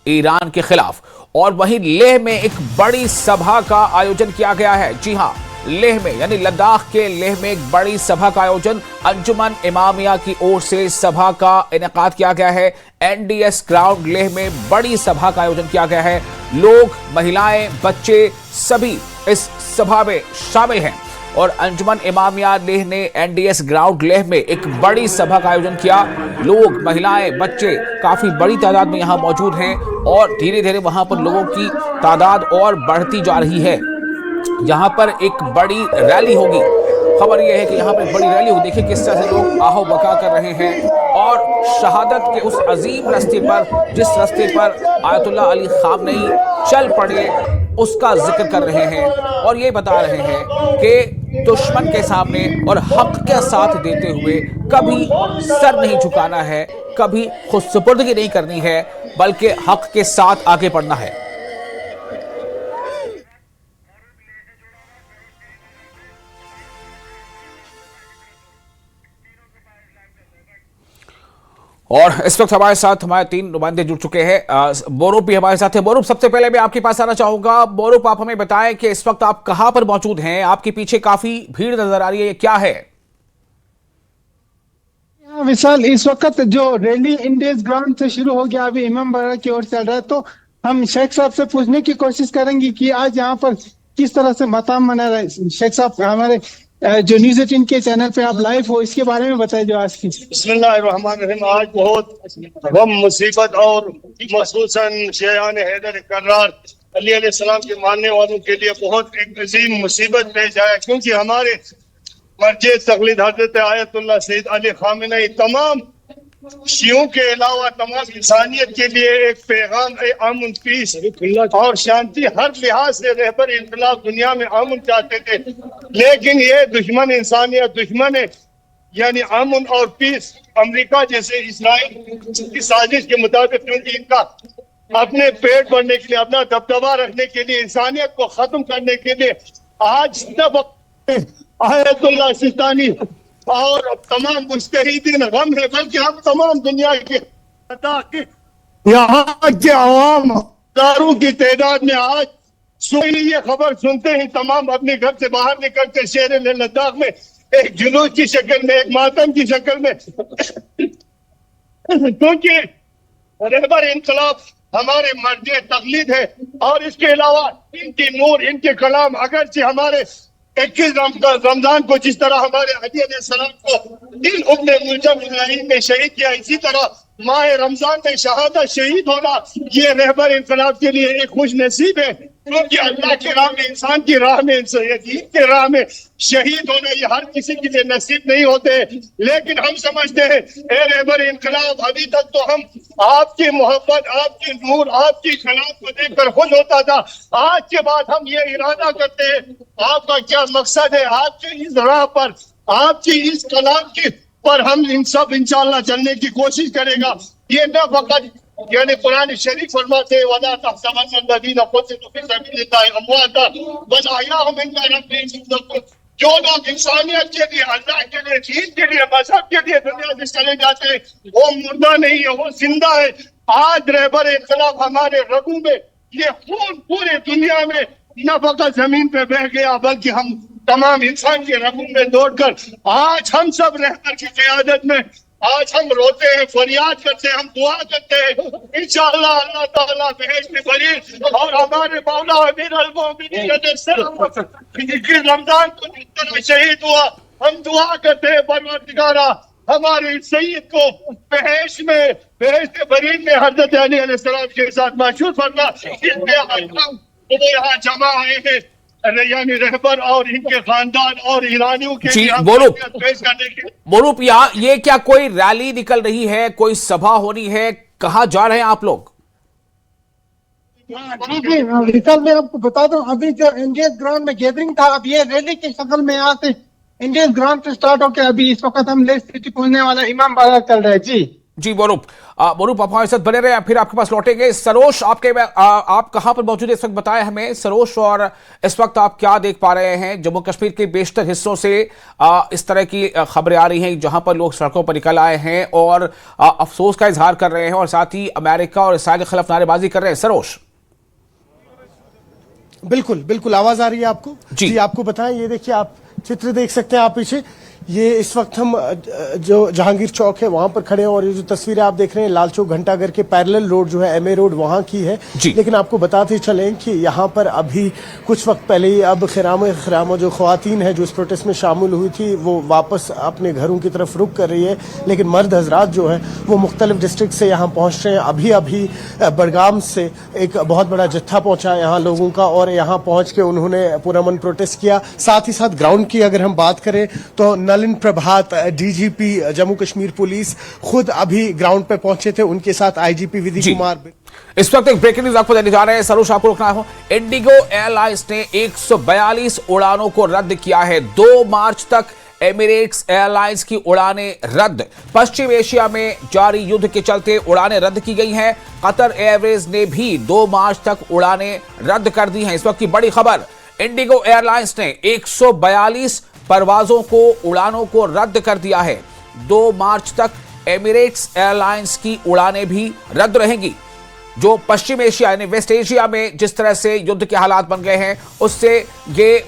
Iran के खिलाफ। और वहीं लेह में एक बड़ी सभा का आयोजन किया गया है। जी हां, लेह में यानी लद्दाख के लेह में एक बड़ी सभा का आयोजन अंजुमन इमामिया की ओर से सभा का इनेकाद किया गया है। एनडीएस ग्राउंड लेह में बड़ी सभा का आयोजन किया गया है। लोग, महिलाएं, बच्चे सभी इस सभा में शामिल हैं। और अंजुमन इमामिया लेह ने एनडीएस ग्राउंड लेह में एक बड़ी सभा का आयोजन किया। लोग, महिलाएं, बच्चे काफी बड़ी तादाद में यहां मौजूद हैं और धीरे धीरे वहां पर लोगों की तादाद और बढ़ती जा रही है। यहां पर एक बड़ी रैली होगी। खबर यह है कि यहां पर बड़ी रैली होगी। देखिए किस तरह से लोग आहो बका कर रहे हैं और शहादत के उस अजीम रास्ते पर, जिस रास्ते पर आयतुल्लाह अली खामनेई चल पड़े, उसका जिक्र कर रहे हैं और ये बता रहे हैं कि दुश्मन के सामने और हक का साथ देते हुए कभी सर नहीं झुकाना है, कभी खुद सुपुर्दगी नहीं करनी है, बल्कि हक के साथ आगे बढ़ना है। और इस वक्त हमारे साथ हमारे 3 नुमाइंदे जुड़ चुके हैं। बोरूप भी हमारे साथ है। बोरूप, सबसे पहले मैं आपके पास आना चाहूंगा। बोरूप, आप हमें बताएं कि इस वक्त आप कहां पर मौजूद हैं? आपके पीछे काफी भीड़ नजर आ रही है, क्या है? विशाल, इस वक्त जो रैली इंडियस ग्राउंड से शुरू हो गया, अभी इमाम बाड़ा की ओर चल रहा है, तो हम शेख साहब से पूछने की कोशिश करेंगे कि आज यहाँ पर किस तरह से मकाम मना रहे। शेख साहब, हमारे जो न्यूज़ 18 के चैनल पे आप लाइव हो, इसके बारे में बताइए जो आज की। बिस्मिल्लाहिर्रहमानिर्रहीम। आज बहुत गम, मुसीबत और मखसूसन शेयान हैदर कर्रार अली अलैहिस्सलाम के मानने वालों के लिए बहुत एक अजीम मुसीबत पेश आया, क्योंकि हमारे मर्जे तकलीद हजरत आयतुल्लाह सैयद अली खामेनी तमाम शियों के अलावा तमाम इंसानियत के लिए एक पैगाम अमन, पीस और शांति, हर लिहाज से रहबर इनकलाब दुनिया में अमन चाहते थे। लेकिन ये दुश्मन इंसानियत, दुश्मन यानी अमन और पीस अमेरिका जैसे इस्राइल की साजिश के मुताबिक, क्योंकि इनका अपने पेट भरने के लिए, अपना दबदबा रखने के लिए, इंसानियत को खत्म करने के लिए आज तब आयतुल्लाह सिस्तानी और तमाम मुस्तहिदीन गम है, बल्कि हम तमाम दुनिया के यहाँ के अवाम हजारों की तादाद में आज ये खबर सुनते ही तमाम अपने घर से बाहर निकलते शेर लद्दाख में एक जुलूस की शक्ल में, एक मातम की शक्ल में, क्योंकि रहबर इनकलाब हमारे मर्जे तकलीद है। और इसके अलावा इनकी नूर, इनके कलाम, अगरचे हमारे 21 रमजान को जिस तरह हमारे अली अलैहिस्सलाम को इन उम्मे मुल्जम इब्राहीम ने शहीद किया, इसी तरह माह रमजान में शहादत शहीद होना ये रहबर इनकलाब के लिए एक खुश नसीब है, क्योंकि अल्लाह के राह में, इंसान की राह में, दीन के राह में शहीद होना ये हर किसी के लिए नसीब नहीं होते। लेकिन हम समझते हैं ए रहबर इनकलाब, अभी तक तो हम आपकी मोहब्बत, आपकी नूर, आपकी कलाम को देखकर खुश होता था। आज के बाद हम ये इरादा करते हैं, आपका क्या मकसद है, आपकी इस राह पर, आपकी इस कलाम की पर हम इन सब इंशाअल्लाह चलने की कोशिश करेगा। ये न फकत यानी कुरान शरीफ फरमाते वला तहसबन्नल्लज़ीना क़ुतिलू फ़ी सबीलिल्लाहि अमवाता बल अहयाउम इंदा रब्बिहिम युरज़क़ून। जो लोग इंसानियत के लिए, अल्लाह के लिए, दीन के लिए, मजहब के लिए दुनिया से चले जाते हैं, वो मुर्दा नहीं है, वो जिंदा है। आज रहबर इनकलाब हमारे रगों में ये खून पूरी दुनिया में न फकत जमीन पे बह गया, बल्कि हम तमाम इंसान के रगों में दौड़कर आज हम सब रहबर की क़यादत में आज हम रोते हैं, फरियाद करते हैं, हम दुआ करते हैं। इंशाअल्लाह अल्लाह ताला बहश में बरी और हमारे मौला अमीर अल मोमिनीन रमजान को जिस तरह शहीद हुआ, हम दुआ करते हैं परवरदिगारा हमारे सईद को बहश में, बहश के बरी में हजरत अली अलैहिस्सलाम के साथ मशहूर फरमा। इसमें यहाँ जमा आए हैं यानी रहबर और इनके खानदान और ईरानियों के पेश करने के। बोरूप, यहाँ ये क्या कोई रैली निकल रही है, कोई सभा हो रही है, कहाँ जा रहे हैं आप लोग? विशाल, मैं आपको बता दूं, अभी जो इंडियस ग्राउंड में गैदरिंग था, अब ये रैली की शक्ल में आते इंडियस ग्राउंड से स्टार्ट होकर अभी इस वक्त हम लेक सिटी पहुंचने वाला इमाम बाड़ा चल रहे हैं। जी जी मोरूप, मोरूप आप हमारे साथ बने रहे, फिर आपके पास लौटेंगे। सरोज, आप कहां पर मौजूद है इस वक्त, बताएं हमें सरोज, और इस वक्त आप क्या देख पा रहे हैं? जम्मू कश्मीर के बेशतर हिस्सों से इस तरह की खबरें आ रही हैं जहां पर लोग सड़कों पर निकल आए हैं और अफसोस का इजहार कर रहे हैं और साथ ही अमेरिका और इसराइल के खिलाफ नारेबाजी कर रहे हैं। सरोज। बिल्कुल बिल्कुल, आवाज आ रही है आपको? जी आपको बताएं, ये देखिए, आप चित्र देख सकते हैं आप पीछे। ये इस वक्त हम जो जहांगीर चौक है वहां पर खड़े हैं और ये जो तस्वीरें आप देख रहे हैं लाल चौक घंटाघर के पैरेलल रोड जो है एमए रोड वहां की है। लेकिन आपको बताते चलें कि यहाँ पर अभी कुछ वक्त पहले ही अब खिरामा जो ख्वातीन है जो इस प्रोटेस्ट में शामिल हुई थी वो वापस अपने घरों की तरफ रुख कर रही है, लेकिन मर्द हजरात जो है वो मुख्तलिफ डिस्ट्रिक्ट से यहाँ पहुंच रहे हैं। अभी अभी बडगाम से एक बहुत बड़ा जत्था पहुंचा यहाँ लोगों का और यहाँ पहुंच के उन्होंने पुरअमन प्रोटेस्ट किया। साथ ही साथ ग्राउंड की अगर हम बात करें तो नलिन प्रभात डीजीपी जम्मू कश्मीर पुलिस खुद अभी ग्राउंड पे पहुंचे थे, उनके साथ आईजीपी विधि कुमार। इस वक्त एक ब्रेकिंग न्यूज आपको देने जा रहे हैं। सरोज, आपको रुकना हो। इंडिगो एयरलाइंस ने 142 उड़ानों को रद्द किया है। 2 मार्च तक एमिरेट्स एयरलाइंस की उड़ानें रद्द। पश्चिम एशिया में जारी युद्ध के चलते उड़ानें रद्द की गई हैं। कतर एयरवेज ने भी 2 मार्च तक उड़ानें रद्द कर दी हैं। इस वक्त की बड़ी खबर, इंडिगो एयरलाइंस ने 142 परवाजों को उड़ानों को रद्द कर दिया है। 2 मार्च तक एमिरेट्स एयरलाइंस की उड़ानें भी रद्द रहेंगी। जो पश्चिम एशिया यानी वेस्ट एशिया में जिस तरह से युद्ध के हालात बन गए हैं उससे ये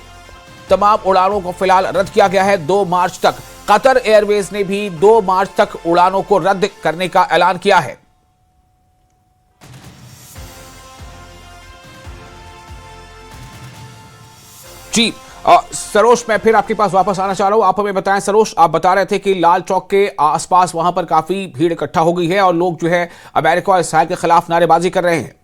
तमाम उड़ानों को फिलहाल रद्द किया गया है 2 मार्च तक। कतर एयरवेज ने भी 2 मार्च तक उड़ानों को रद्द करने का ऐलान किया है। जी सरोज, मैं फिर आपके पास वापस आना चाह रहा हूं। आप हमें बताएं सरोज, आप बता रहे थे कि लाल चौक के आसपास वहां पर काफी भीड़ इकट्ठा हो गई है और लोग जो है अमेरिका और इसराइल के खिलाफ नारेबाजी कर रहे हैं।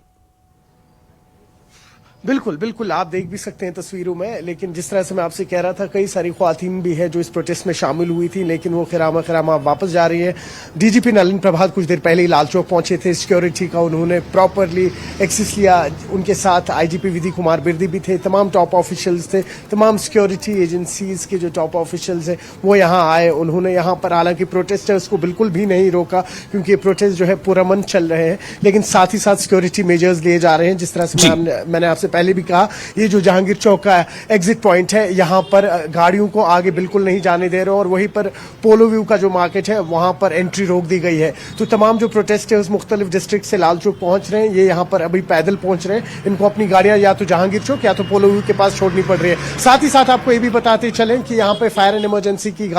बिल्कुल बिल्कुल, आप देख भी सकते हैं तस्वीरों में। लेकिन जिस तरह से मैं आपसे कह रहा था, कई सारी ख्वातीन भी है जो इस प्रोटेस्ट में शामिल हुई थी, लेकिन वो खिरामा वापस जा रही है। डीजीपी नलिन प्रभात कुछ देर पहले ही लाल चौक पहुंचे थे। सिक्योरिटी का उन्होंने प्रॉपरली एक्सेस लिया। उनके साथ आईजीपी विधि कुमार बिरदी भी थे, तमाम टॉप ऑफिशियल्स थे, तमाम सिक्योरिटी एजेंसीज के जो टॉप ऑफिशियल्स है वो यहाँ आए। उन्होंने यहाँ पर, हालांकि प्रोटेस्ट है उसको बिल्कुल भी नहीं रोका क्योंकि प्रोटेस्ट जो है पुरअमन चल रहे हैं, लेकिन साथ ही साथ सिक्योरिटी मेजर्स लिए जा रहे हैं। जिस तरह से मैंने आपसे पहले भी कहा, ये जो जहांगीर चौक का एग्जिट पॉइंट है यहाँ पर गाड़ियों को आगे बिल्कुल नहीं जाने दे रहे और वहीं पर पोलो व्यू का जो मार्केट है वहां पर एंट्री रोक दी गई है। तो तमाम जो प्रोटेस्टर्स मुख्तलिफ डिस्ट्रिक्ट से लाल चौक पहुंच रहे हैं, ये यहाँ पर अभी पैदल पहुंच रहे हैं। इनको अपनी गाड़ियां या तो जहांगीर चौक या तो पोलो व्यू के पास छोड़नी पड़ रही है। साथ ही साथ आपको ये भी बताते चलें कि यहाँ पे फायर एंड इमरजेंसी की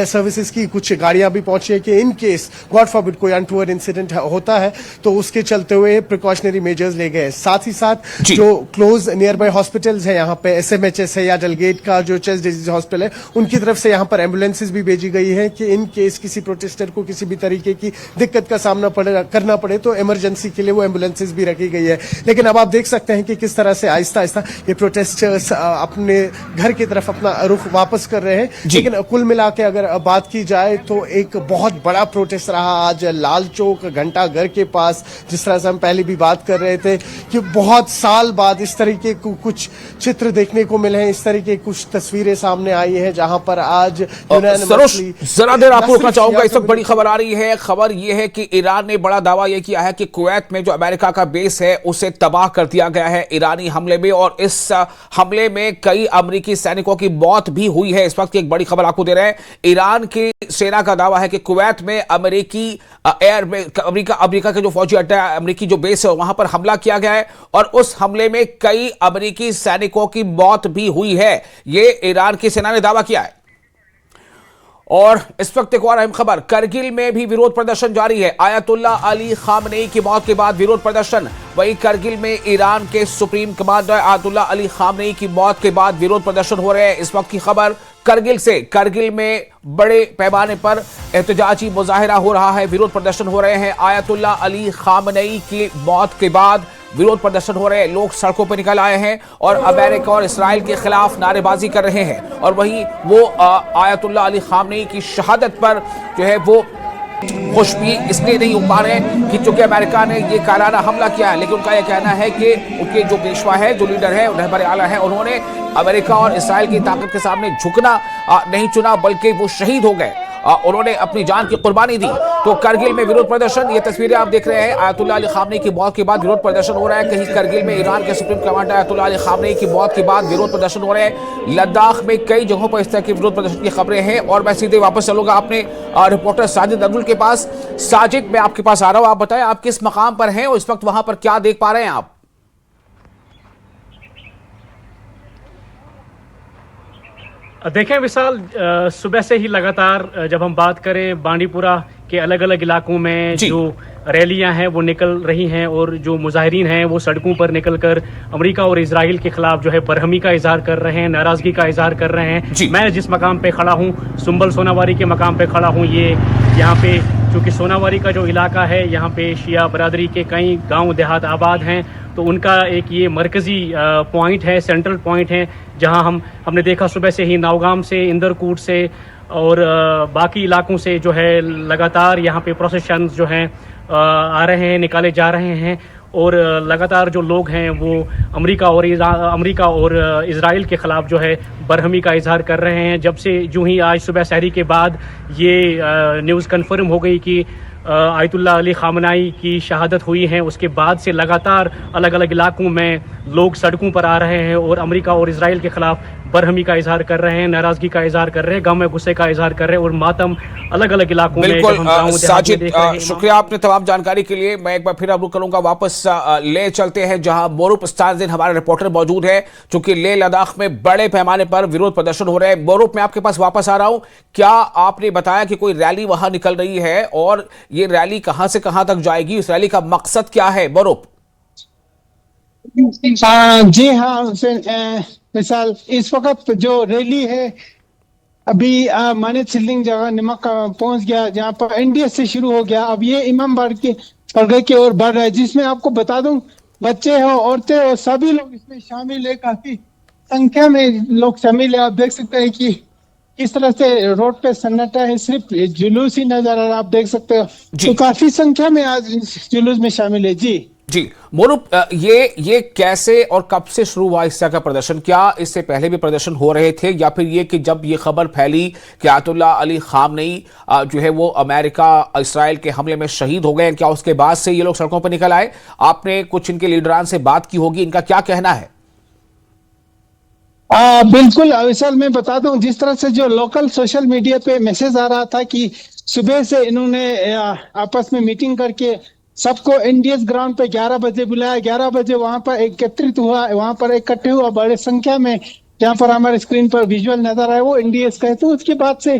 सर्विसेज की कुछ गाड़ियां भी पहुंची है कि इन केस गॉड फॉरबिड कोई अनटूवर्ड इंसिडेंट होता है तो उसके चलते हुए प्रिकॉशनरी मेजर्स ले गए। साथ ही साथ जो क्लोज नियर बाय हॉस्पिटल्स है यहाँ पे, एसएमएचएस है या डेलगेट का जो चेस्ट डिजीज हॉस्पिटल है, उनकी तरफ से यहाँ पर एम्बुलेंसेज भी भेजी गई है कि इन केस किसी प्रोटेस्टर को किसी भी तरीके की दिक्कत का सामना करना पड़े तो इमरजेंसी के लिए वो एम्बुलेंसेज भी रखी गई है। लेकिन अब आप देख सकते हैं कि किस तरह से आहिस्ता आहिस्ता ये प्रोटेस्टर्स अपने घर की तरफ अपना रुख वापस कर रहे हैं। लेकिन कुल मिला के अगर बात की जाए तो एक बहुत बड़ा प्रोटेस्ट रहा आज लाल चौक घंटाघर के पास। जिस तरह से हम पहले भी बात कर रहे थे कि बहुत साल बाद इस तरीके कुछ चित्र देखने को मिले हैं, इस तरीके कुछ तस्वीरें सामने आई हैं जहां पर आज जरा देर आपको रुकना चाहूंगा। इस वक्त बड़ी खबर आ रही है। खबर यह है कि ईरान ने बड़ा दावा यह किया है कि कुवैत में जो अमेरिका का बेस है उसे तबाह कर दिया गया है ईरानी हमले में और इस हमले में कई अमेरिकी सैनिकों की मौत भी हुई है। इस वक्त की एक बड़ी खबर आपको दे रहे हैं। ईरान की सेना का दावा है कि कुवैत में अमेरिकी अमेरिका के जो फौजी अड्डा है, अमेरिकी जो बेस है वहां पर हमला किया गया है और उस हमले में कई अमेरिकी सैनिकों की मौत भी हुई है। यह ईरान की सेना ने दावा किया है। और इस वक्त एक और अहम खबर, करगिल में भी विरोध प्रदर्शन जारी है। आयतुल्ला अली खामनेई की मौत के बाद विरोध प्रदर्शन। वहीं करगिल में ईरान के supreme commander ayatollah Ali Khamenei की मौत के बाद विरोध प्रदर्शन हो रहे हैं। इस वक्त की खबर करगिल से, करगिल में बड़े पैमाने पर एहतजाजी मुजाहिरा हो रहा है, विरोध प्रदर्शन हो रहे हैं। आयतुल्ला अली खामनेई की मौत के बाद विरोध प्रदर्शन हो रहे हैं, लोग सड़कों पर निकल आए हैं और अमेरिका और इसराइल के खिलाफ नारेबाजी कर रहे हैं। और वहीं वो आयतुल्ला अली खामनेई की शहादत पर जो है वो खुश भी इसलिए नहीं हो पा रहे कि चूंकि अमेरिका ने ये काराना हमला किया है, लेकिन उनका यह कहना है कि उनके जो पेशवा है, जो लीडर है, रहबर आला है, उन्होंने अमेरिका और इसराइल की ताकत के सामने झुकना नहीं चुना बल्कि वो शहीद हो गए। उन्होंने अपनी जान की कुर्बानी दी। तो करगिल में विरोध प्रदर्शन, ये तस्वीरें आप देख रहे हैं। आयतुल्लाह अली खामनेई की मौत के बाद विरोध प्रदर्शन हो रहा है। कहीं करगिल में ईरान के supreme commander Ayatollah Ali Khamenei की मौत के बाद विरोध प्रदर्शन हो रहे हैं। लद्दाख में कई जगहों पर इस तरह के विरोध प्रदर्शन की खबरें हैं। और मैं सीधे वापस चलूंगा अपने रिपोर्टर साजिद अब्दुल के पास। साजिद, मैं आपके पास आ रहा हूं, आप बताएं आप किस मकाम पर हैं और इस वक्त वहां पर क्या देख पा रहे हैं आप? देखें विशाल, सुबह से ही लगातार जब हम बात करें बांडीपुरा के अलग अलग इलाकों में जो रैलियां हैं वो निकल रही हैं और जो मुजाहिरीन हैं वो सड़कों पर निकलकर अमेरिका और इजराइल के खिलाफ जो है बरहमी का इजहार कर रहे हैं, नाराजगी का इजहार कर रहे हैं। मैं जिस मकाम पे खड़ा हूँ, सुंबल सोनावारी के मकाम पे खड़ा हूँ। ये यहाँ पे चूँकि सोनावारी का जो इलाका है, यहाँ पे शिया बरादरी के कई गाँव देहात आबाद हैं, तो उनका एक ये मरकज़ी पॉइंट है, सेंट्रल पॉइंट है, जहाँ हमने देखा सुबह से ही नौगाम से, इंदरकूट से और बाकी इलाकों से जो है लगातार यहाँ पे प्रोसेशन जो हैं आ रहे हैं, निकाले जा रहे हैं। और लगातार जो लोग हैं वो अमेरिका और इजराइल के ख़िलाफ़ जो है बरहमी का इजहार कर रहे हैं। जब से जो ही आज सुबह सहरी के बाद ये न्यूज़ कन्फर्म हो गई कि आयतुल्लाह अली खामनेई की शहादत हुई है, उसके बाद से लगातार अलग अलग इलाकों में लोग सड़कों पर आ रहे हैं और अमेरिका और इजराइल के खिलाफ बरहमी का इजहार कर रहे हैं, नाराजगी का इजहार कर रहे हैं, गम में गुस्से का इजहार कर रहे हैं और मातम अलग अलग इलाकों में। बिल्कुल साजिद, शुक्रिया आपने तमाम जानकारी के लिए। मैं एक बार फिर रुक करूंगा, वापस ले चलते हैं जहां मोरूप स्टानजिन हमारे रिपोर्टर मौजूद है, चूंकि लेह लद्दाख में बड़े पैमाने पर विरोध प्रदर्शन हो रहे हैं। मोरूप, मैं आपके पास वापस आ रहा हूं। क्या आपने बताया कि कोई रैली वहां निकल रही है और ये रैली कहां से कहां तक जाएगी? इस रैली का मकसद क्या है मोरूप? जी हाँ विशाल, इस वक्त जो रैली है अभी माने सिलिंग जगह नमक पहुंच गया, जहाँ पर एनडीएस से शुरू हो गया। अब ये इमामबाड़ा के परगना की ओर बढ़ रहा है, जिसमें आपको बता दूं बच्चे हो, औरतें हो, सभी लोग इसमें शामिल है। काफी संख्या में लोग शामिल है। आप देख सकते हैं कि इस तरह से रोड पे सन्नाटा है, सिर्फ जुलूस ही नजर आ रहा है, आप देख सकते हो। तो काफी संख्या में आज जुलूस में शामिल है। जी मोरूप, ये कैसे और कब से शुरू हुआ इस तरह का प्रदर्शन? क्या इससे पहले भी प्रदर्शन हो रहे थे या फिर ये कि जब ये खबर फैली कि आयतुल्लाह अली खामनेई जो है वो अमेरिका इस्राइल के हमले में शहीद हो गए, क्या उसके बाद से ये लोग सड़कों पर निकल आए? आपने कुछ इनके लीडरान से बात की होगी, इनका क्या कहना है? बिल्कुल विशाल, मैं बता दूं जिस तरह से जो लोकल सोशल मीडिया पे मैसेज आ रहा था कि सुबह से इन्होंने आपस में मीटिंग करके सबको एनडीएस ग्राउंड पे 11 बजे बुलाया। 11 बजे वहां पर एकत्रित हुआ, वहां पर इकट्ठे हुआ बड़े संख्या में, जहां पर हमारे स्क्रीन पर विजुअल नजर आए वो एनडीएस का है। तो उसके बाद से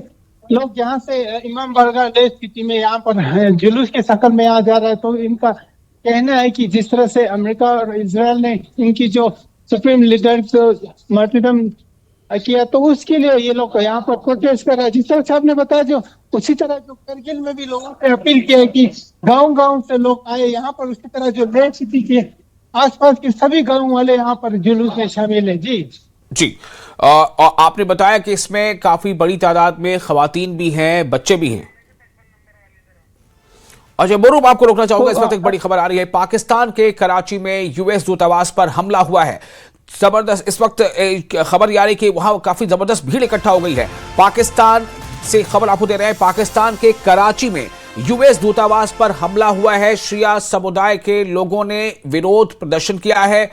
लोग यहाँ से इमामबाड़ा सिटी में यहाँ पर जुलूस के शक्ल में आ जा रहा है। तो इनका कहना है कि जिस तरह से अमेरिका और इजराइल ने इनकी जो सुप्रीम लीडर को मार्टिरडम किया, तो उसके लिए ये लोग यहाँ पर प्रोटेस्ट कर रहा है। जिस तरह से आपने बताया, जो उसी तरह जो करगिल में भी लोगों से अपील किया है कि गांव-गांव से लोग आए यहाँ पर, उसी तरह जो लेह सिटी के आसपास के सभी गांव वाले यहाँ पर जुलूस में शामिल है। जी और आपने बताया कि इसमें काफी बड़ी तादाद में खवातीन भी हैं, बच्चे भी हैं। अच्छा मोरूप, आपको रोकना चाहूंगा, इस वक्त एक बड़ी खबर आ रही है। पाकिस्तान के कराची में यूएस दूतावास पर हमला हुआ है। जबरदस्त इस वक्त खबर आ रही कि वहां काफी जबरदस्त भीड़ इकट्ठा हो गई है। पाकिस्तान से खबर आपको दे रहे हैं, पाकिस्तान के कराची में यूएस दूतावास पर हमला हुआ है। शिया समुदाय के लोगों ने विरोध प्रदर्शन किया है।